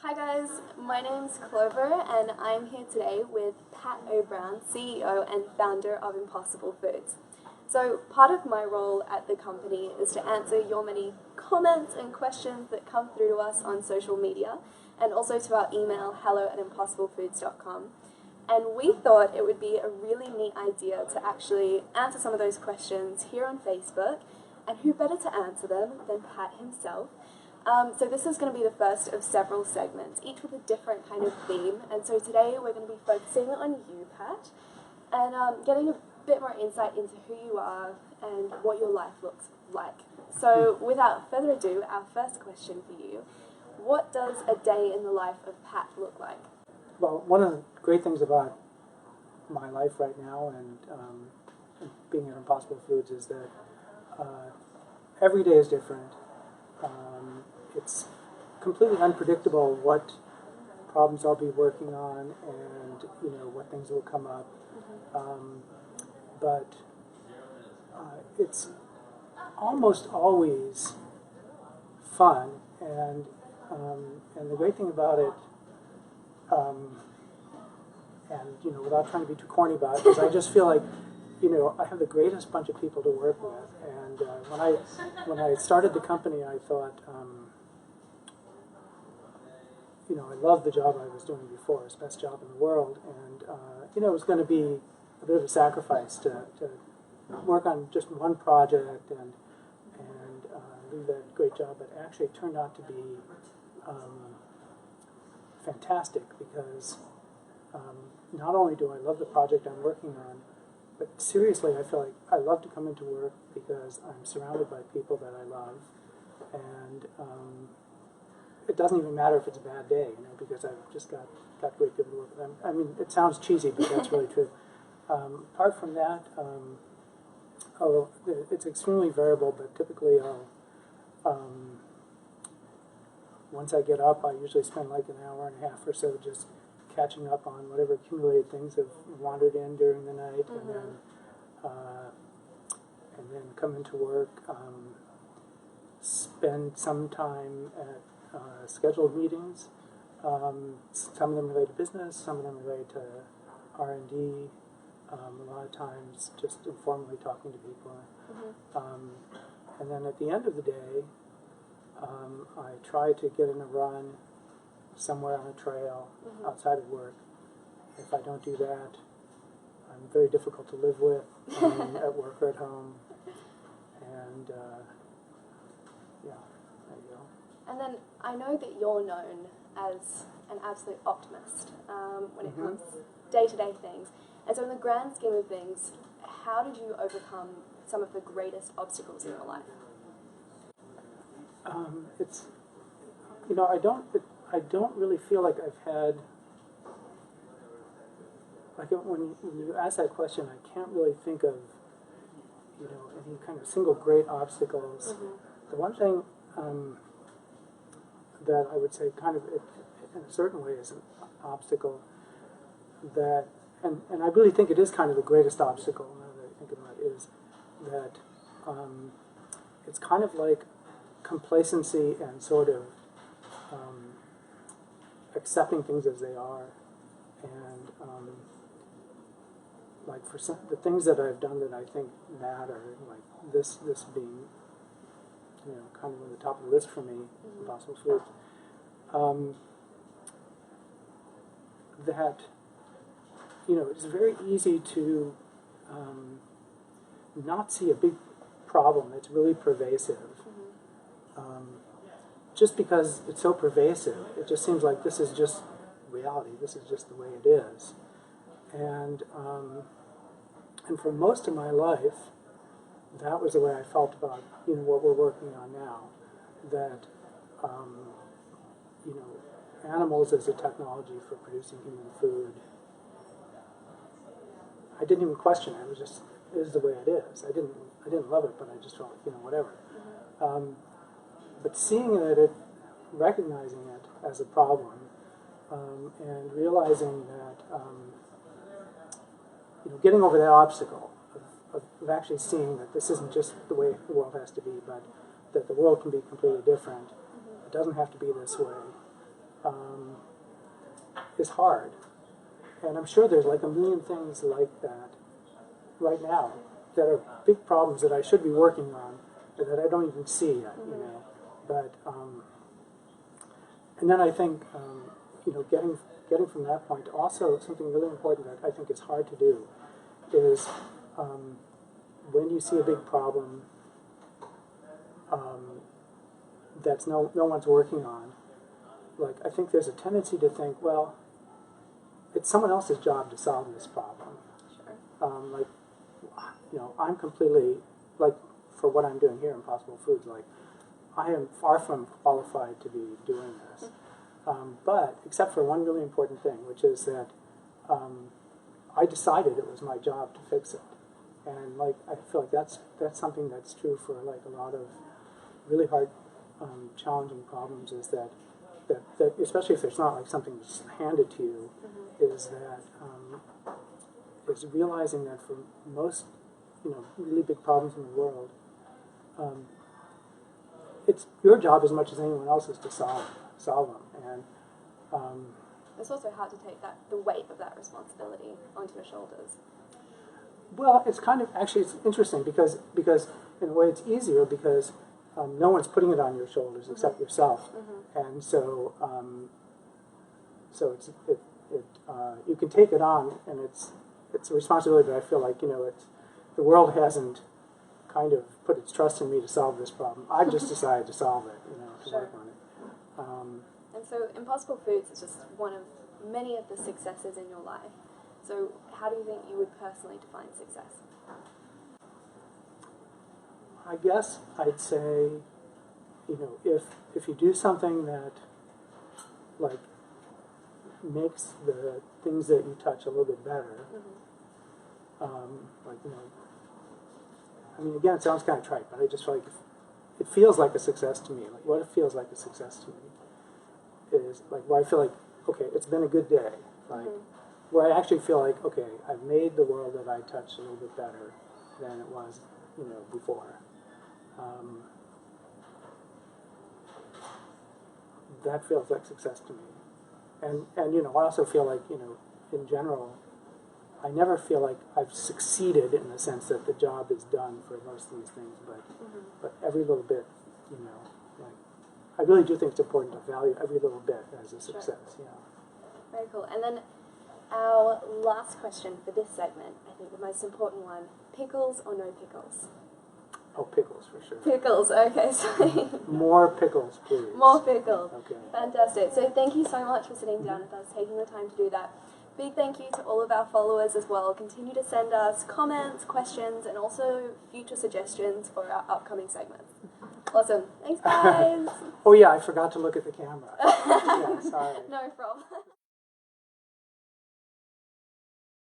Hi guys, my name's Clover and I'm here today with Pat O'Brown, CEO and founder of Impossible Foods. So part of my role at the company is to answer your many comments and questions that come through to us on social media and also to our email hello@impossiblefoods.com. And we thought it would be a really neat idea to actually answer some of those questions here on Facebook, and who better to answer them than Pat himself. So this is going to be the first of several segments, each with a different kind of theme. And so today we're going to be focusing on you, Pat, and getting a bit more insight into who you are and what your life looks like. So without further ado, our first question for you: what does a day in the life of Pat look like? Well, one of the great things about my life right now and being at Impossible Foods is that every day is different. It's completely unpredictable what problems I'll be working on and what things will come up. But it's almost always fun, and the great thing about it, and without trying to be too corny about it, is I just feel like I have the greatest bunch of people to work with. And when I started the company, I thought, I loved the job I was doing before. It's the best job in the world, and it was going to be a bit of a sacrifice to work on just one project and do that great job. But actually, it turned out to be fantastic because not only do I love the project I'm working on, but seriously, I feel like I love to come into work because I'm surrounded by people that I love, and it doesn't even matter if it's a bad day, because I've just got great people to work with. I mean, it sounds cheesy, but that's really true. Apart from that, it's extremely variable, but typically once I get up, I usually spend like an hour and a half or so just catching up on whatever accumulated things have wandered in during the night, and then come into work, spend some time at scheduled meetings, some of them related to business, some of them related to R&D, a lot of times just informally talking to people. And then at the end of the day, I try to get in a run somewhere on a trail outside of work. If I don't do that, I'm very difficult to live with at work or at home. And yeah, there you go. And then I know that you're known as an absolute optimist when it comes to day-to-day things. And so in the grand scheme of things, how did you overcome some of the greatest obstacles in your life? It's, I don't really feel like I've had, like when you ask that question, I can't really think of, any kind of single great obstacles. The one thing that I would say kind of in a certain way is an obstacle that, and I really think it is kind of the greatest obstacle now that I think about it, is that it's kind of like complacency and sort of accepting things as they are, and like for the things that I've done that I think matter, like this being kind of on the top of the list for me, Impossible Foods, that it's very easy to not see a big problem that's really pervasive. Just because it's so pervasive, it just seems like this is just reality. This is just the way it is. And for most of my life, that was the way I felt about what we're working on now. That animals as a technology for producing human food, I didn't even question it. It was just, it is the way it is. I didn't love it, but I just felt like whatever. But seeing it, recognizing it as a problem, and realizing that, getting over that obstacle of actually seeing that this isn't just the way the world has to be, but that the world can be completely different. It doesn't have to be this way. is hard. And I'm sure there's like a million things like that right now that are big problems that I should be working on that I don't even see yet, you know. But and then I think you know, getting from that point to also something really important that I think is hard to do is when you see a big problem that's no one's working on, like I think there's a tendency to think, well, it's someone else's job to solve this problem. Sure. Like, you know, I'm completely, like, for what I'm doing here in Impossible Foods, like, I am far from qualified to be doing this. But, except for one really important thing, which is that I decided it was my job to fix it. And, like, I feel like that's something that's true for, like, a lot of really hard, challenging problems, is that especially if there's not, like, something that's handed to you, is that is realizing that for most, you know, really big problems in the world, it's your job as much as anyone else's to solve them. And it's also hard to take the weight of that responsibility onto your shoulders. well, it's kind of, actually it's interesting because in a way it's easier because no one's putting it on your shoulders except yourself, and so it's you can take it on, and it's a responsibility that I feel like, you know, the world hasn't kind of put its trust in me to solve this problem. I've just decided to solve it, you know, to work on it. And so Impossible Foods is just one of many of the successes in your life. So how do you think you would personally define success? I guess I'd say, you know, if you do something that, like, makes the things that you touch a little bit better, like, you know, I mean, again, it sounds kind of trite, but I just feel like it feels like a success to me. Like, what it feels like a success to me is, like, where I feel like, okay, it's been a good day. Like, where I actually feel like, okay, I've made the world that I touch a little bit better than it was, you know, before. That feels like success to me. And you know, I also feel like, you know, in general, I never feel like I've succeeded in the sense that the job is done for most of these things, but every little bit, you know, like, I really do think it's important to value every little bit as a success. Sure. Yeah. Very cool. And then our last question for this segment, I think the most important one: pickles or no pickles? Oh, pickles for sure. Pickles. Okay, sorry. More pickles, please. More pickles. Okay. Fantastic. So thank you so much for sitting down with us, taking the time to do that. Big thank you to all of our followers as well. Continue to send us comments, questions, and also future suggestions for our upcoming segments. Awesome. Thanks, guys. Oh yeah, I forgot to look at the camera. Yeah, sorry. No problem.